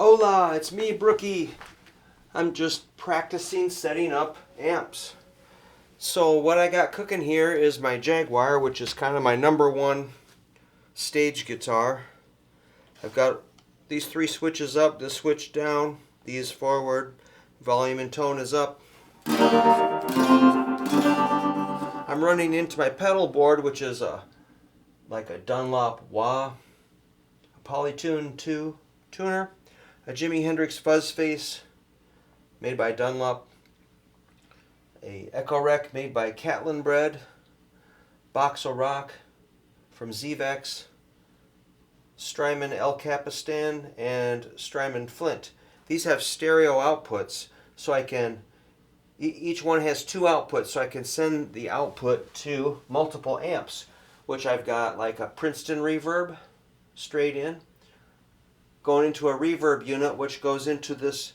Hola, it's me, Brookie. I'm just practicing setting up amps. So what I got cooking here is my Jaguar, which is kind of my #1 stage guitar. I've got these 3 switches up, this switch down, these forward, volume and tone is up. I'm running into my pedal board, which is like a Dunlop wah, a Polytune 2 tuner, a Jimi Hendrix fuzz face made by Dunlop, a Echo Rec made by Catlin Bread, Box O' Rock from Zvex, Strymon El Capistan, and Strymon Flint. These have stereo outputs, so I can, each one has 2 outputs, so I can send the output to multiple amps, which I've got like a Princeton reverb straight in, going into a reverb unit, which goes into this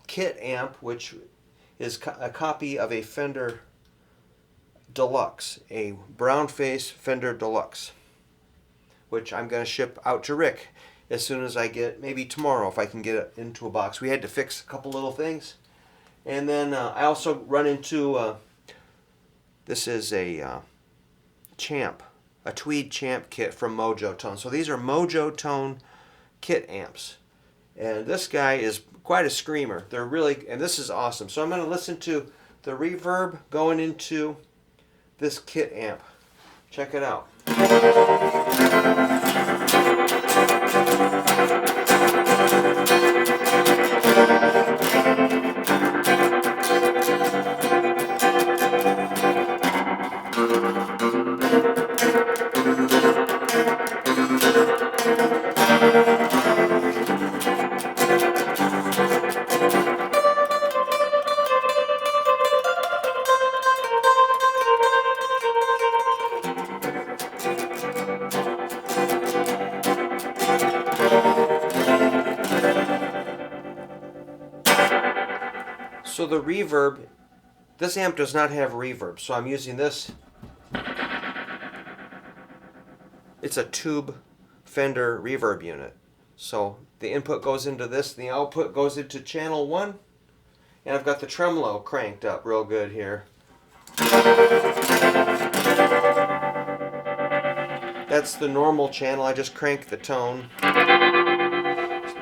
kit amp, which is a copy of a Fender Deluxe, a brown face Fender Deluxe, which I'm going to ship out to Rick as soon as I get, maybe tomorrow if I can get it into a box. We had to fix a couple little things. And then I also run into, this is a Champ, a Tweed Champ kit from Mojo Tone. So these are Mojo Tone kit amps. And this guy is quite a screamer. They're really, and this is awesome. So I'm going to listen to the reverb going into this kit amp. Check it out. So the reverb, this amp does not have reverb, so I'm using this. It's a tube Fender reverb unit. So the input goes into this, the output goes into channel 1, and I've got the tremolo cranked up real good here. That's the normal channel, I just crank the tone.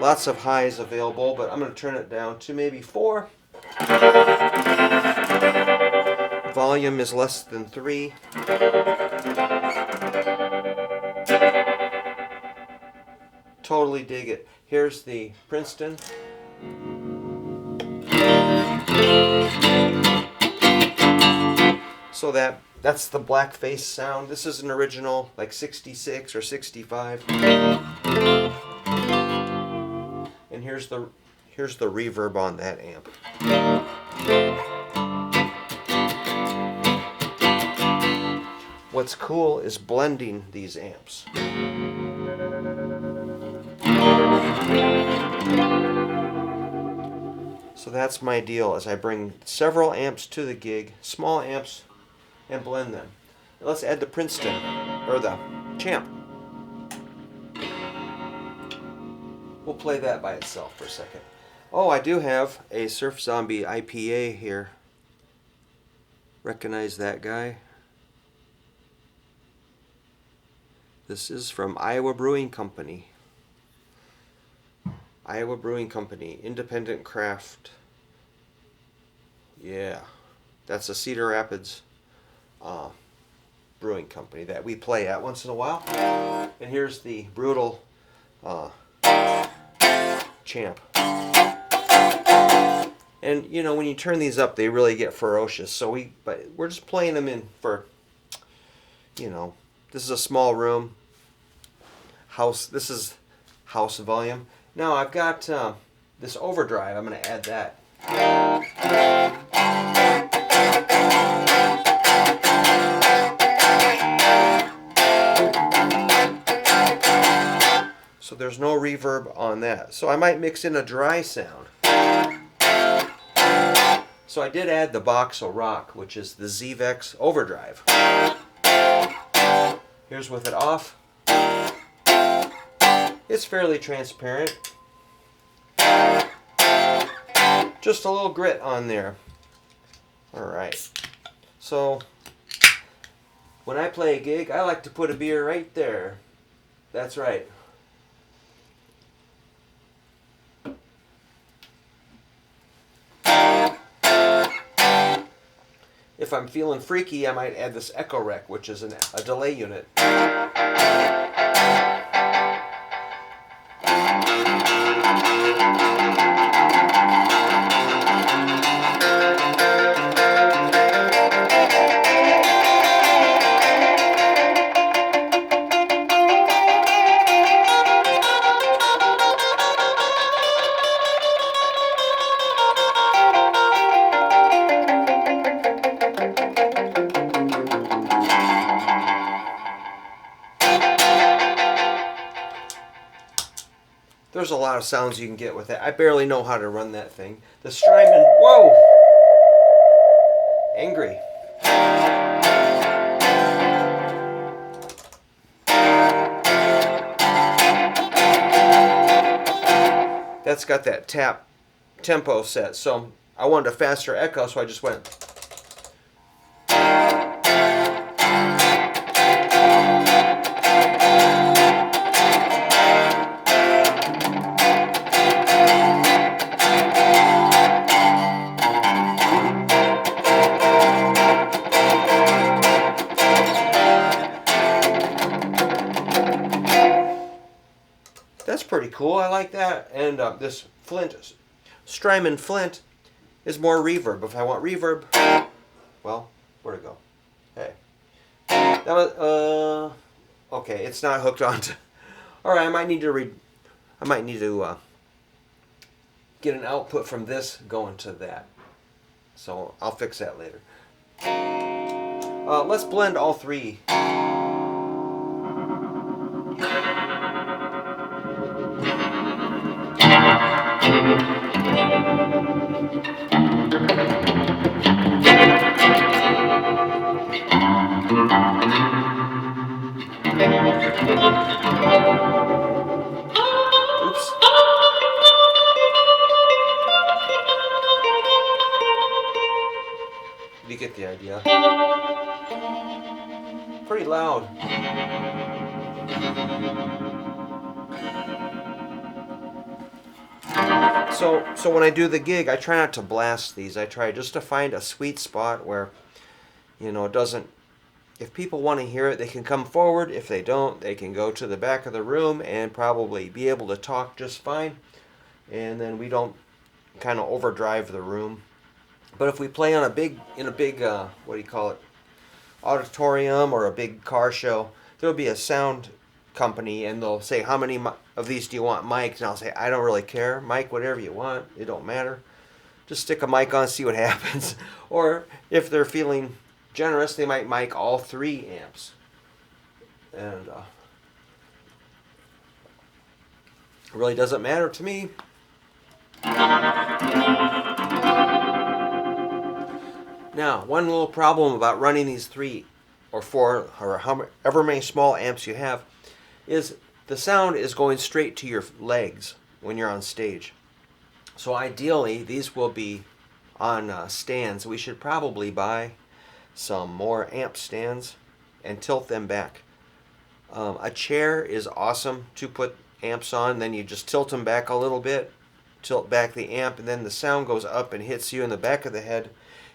Lots of highs available, but I'm going to turn it down to maybe 4. Volume is less than 3. Totally dig it. Here's the Princeton. So that's the black face sound. This is an original like 66 or 65. And here's the reverb on that amp. What's cool is blending these amps. So that's my deal, as I bring several amps to the gig, small amps, and blend them. Let's add the Princeton, or the Champ. We'll play that by itself for a second. Oh, I do have a Surf Zombie IPA here. Recognize that guy? This is from Iowa Brewing Company. Iowa Brewing Company, independent craft. Yeah, that's a Cedar Rapids brewing company that we play at once in a while. And here's the brutal Champ. And you know, when you turn these up, they really get ferocious. So we're just playing them in for, you know, this is a small room. This is house volume. Now I've got this overdrive. I'm going to add that. So there's no reverb on that. So I might mix in a dry sound. So I did add the Box O' Rock, which is the Zvex overdrive. Here's with it off. It's fairly transparent. Just a little grit on there. Alright. So, when I play a gig, I like to put a beer right there. That's right. If I'm feeling freaky, I might add this echo rec, which is a delay unit. There's a lot of sounds you can get with that. I barely know how to run that thing. The Strymon, whoa! Angry. That's got that tap tempo set. So I wanted a faster echo, so I just went. That's pretty cool. I like that. And this Strymon Flint is more reverb. If I want reverb, well, where'd it go? Hey, that was okay. It's not hooked onto. All right, I might need to get an output from this going to that. So I'll fix that later. Let's blend all three. Oops. You get the idea. Pretty loud. So when I do the gig, I try not to blast these. I try just to find a sweet spot where, it doesn't. If people want to hear it, they can come forward. If they don't, they can go to the back of the room and probably be able to talk just fine. And then we don't kind of overdrive the room. But if we play on in a big what do you call it, auditorium or a big car show, there'll be a sound company and they'll say, how many of these do you want mics? And I'll say, I don't really care. Mic whatever you want. It don't matter. Just stick a mic on, see what happens. Or if they're feeling generous, they might mic all 3 amps. And it really doesn't matter to me. Now, one little problem about running these 3 or 4 or however many small amps you have is the sound is going straight to your legs when you're on stage. So ideally, these will be on stands. We should probably buy some more amp stands and tilt them back. A chair is awesome to put amps on. Then you just tilt them back a little bit, tilt back the amp, and then the sound goes up and hits you in the back of the head.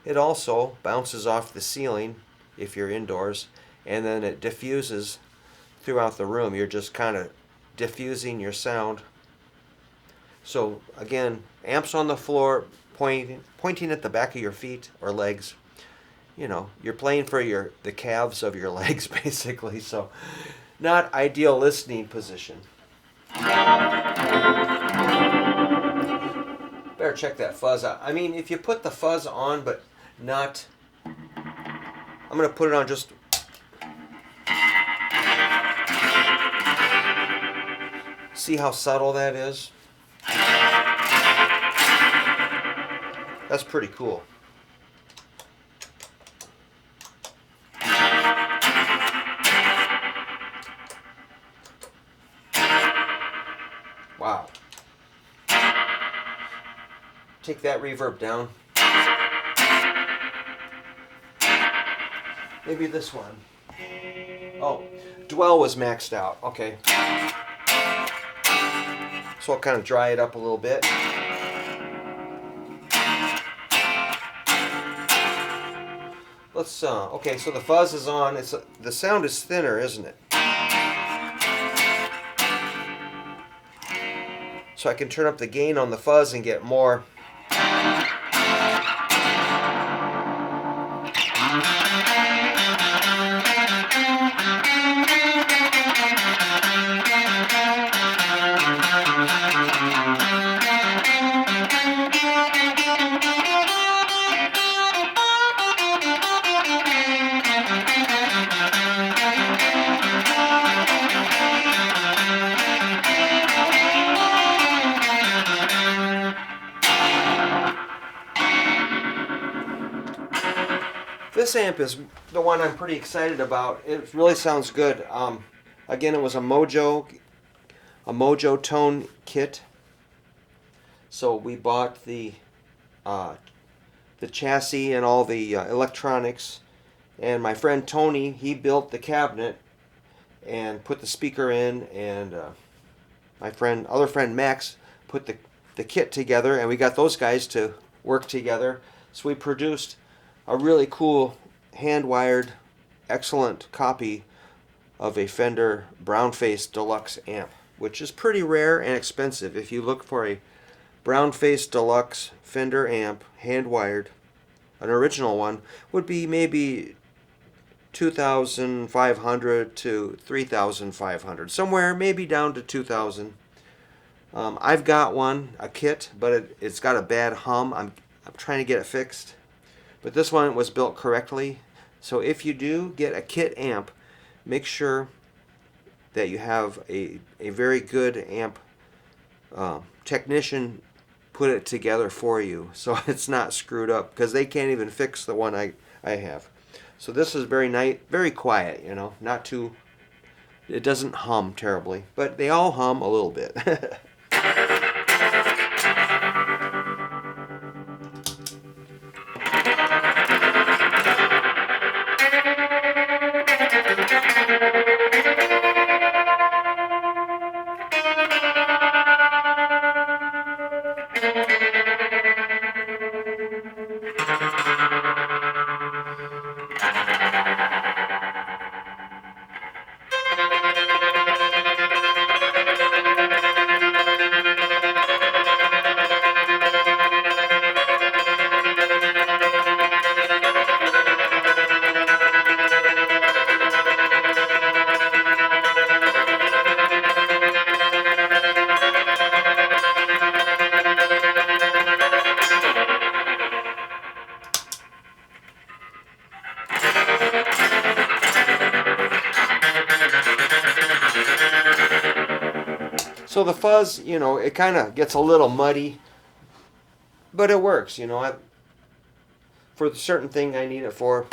It also bounces off the ceiling if you're indoors, and then it diffuses throughout the room. You're just kind of diffusing your sound. So again, amps on the floor, pointing at the back of your feet or legs. You're playing for the calves of your legs, basically. So, not ideal listening position. Better check that fuzz out. I mean, if you put the fuzz on, but not... I'm going to put it on just... See how subtle that is? That's pretty cool. Wow. Take that reverb down. Maybe this one. Oh, dwell was maxed out. Okay. So I'll kind of dry it up a little bit. Let's, okay, so the fuzz is on. The sound is thinner, isn't it? So I can turn up the gain on the fuzz and get more. This amp is the one I'm pretty excited about. It really sounds good. Again, it was a Mojo tone kit. So we bought the chassis and all the electronics, and my friend Tony, he built the cabinet and put the speaker in, and my other friend Max put the kit together, and we got those guys to work together. So we produced a really cool hand-wired, excellent copy of a Fender brown-faced deluxe amp, which is pretty rare and expensive. If you look for a brown-faced deluxe Fender amp, hand-wired, an original one would be maybe $2,500 to $3,500, somewhere maybe down to $2,000. I've got one, a kit, but it's got a bad hum. I'm trying to get it fixed. But this one was built correctly. So if you do get a kit amp, make sure that you have a very good amp technician put it together for you, so it's not screwed up, because they can't even fix the one I have. So this is very nice, very quiet, you know, not too, it doesn't hum terribly, but they all hum a little bit. So the fuzz, you know, it kind of gets a little muddy, but it works, you know. For the certain thing I need it for.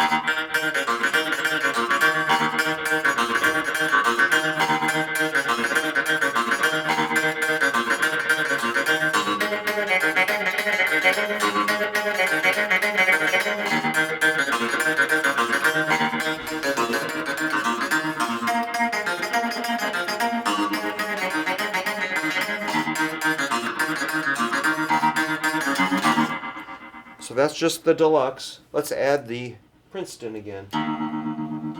So that's just the deluxe. Let's add the Princeton again. And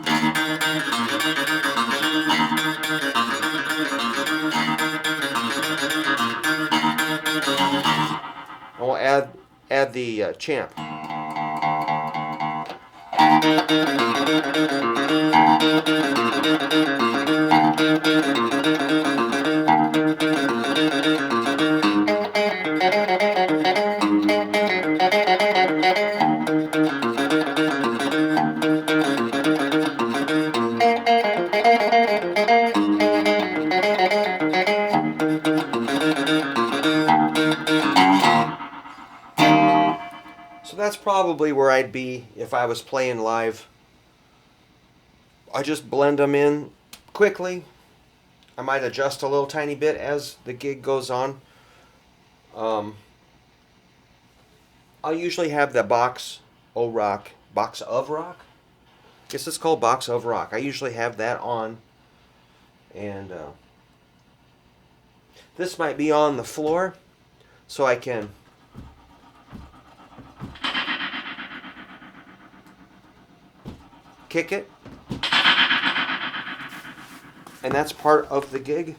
we'll add the Champ. So that's probably where I'd be if I was playing live. I just blend them in quickly, I might adjust a little tiny bit as the gig goes on. Um, I'll usually have the box of rock. I guess it's called box of rock. I usually have that on, and this might be on the floor, so I can kick it, and that's part of the gig.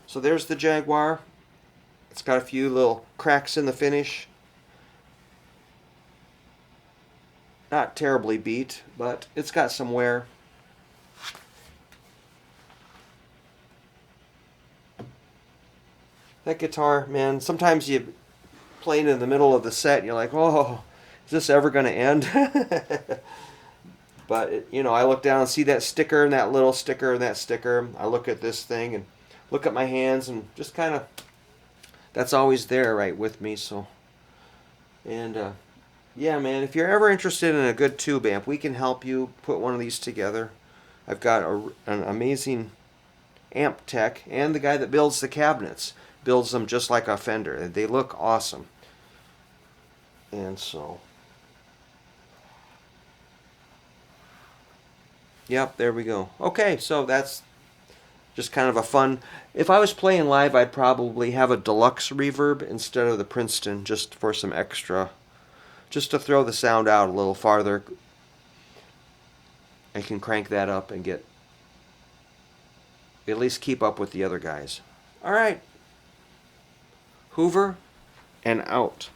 So there's the Jaguar. It's got a few little cracks in the finish. Not terribly beat, but it's got some wear. That guitar, man, sometimes you playing in the middle of the set and you're like, oh, is this ever going to end? But, I look down and see that sticker and that little sticker and that sticker. I look at this thing and look at my hands and just kind of, that's always there right with me. So, and yeah, man, if you're ever interested in a good tube amp, we can help you put one of these together. I've got an amazing amp tech, and the guy that builds the cabinets builds them just like a Fender. They look awesome. And so, yep, there we go. Okay, so that's just kind of a fun. If I was playing live, I'd probably have a deluxe reverb instead of the Princeton, just for some extra, just to throw the sound out a little farther. I can crank that up and get, at least keep up with the other guys. All right, Hoover and out.